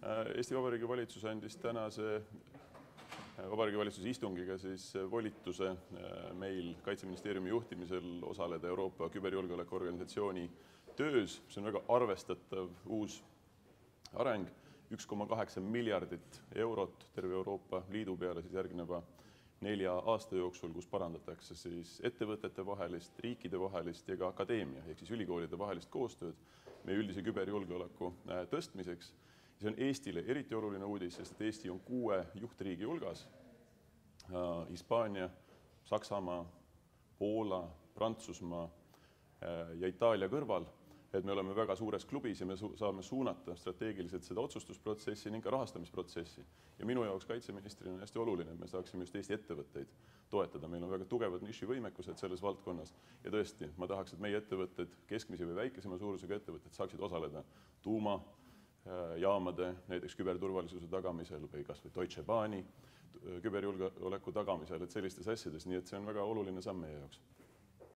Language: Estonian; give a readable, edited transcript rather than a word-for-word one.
Eesti Vabariigi valitsus andis tänase Vabariigi Valitsuse istungiga siis volituse meil Kaitseministeeriumi juhtimisel osaleda Euroopa küberjulgeolekuorganisatsiooni töös. See on väga arvestatav uus areng. 1,8 miljardit eurot terve Euroopa Liidu peale siis järgneva 4 aasta jooksul, kus parandatakse siis ettevõtete vahelist, riikide vahelist ja ka akadeemia ehk siis ülikoolide vahelist koostööd meie üldise küberjulgeoleku tõstmiseks. See on Eestile eriti oluline uudis, sest Eesti on 6 juhtriigi hulgas. Hispaania, Saksamaa, Poola, Prantsusmaa ja Itaalia kõrval. Et me oleme väga suures klubis ja me saame suunata strateegiliselt seda otsustusprotsessi ning ka rahastamisprotsessi. Ja minu jaoks kaitseministrina on hästi oluline, et me saaksime just Eesti ettevõtteid toetada. Meil on väga tugevad nišivõimekused selles valdkonnas ja tõesti, ma tahaks, et meie ettevõtted, keskmise või väikesema suurusega ettevõtted saaksid osaleda tuumajaamade, näiteks küberturvalisuse tagamisel või kas või Deutsche Bahni küberjulgeoleku tagamisel, et sellistes asjades. Nii et see on väga oluline samm meie jaoks.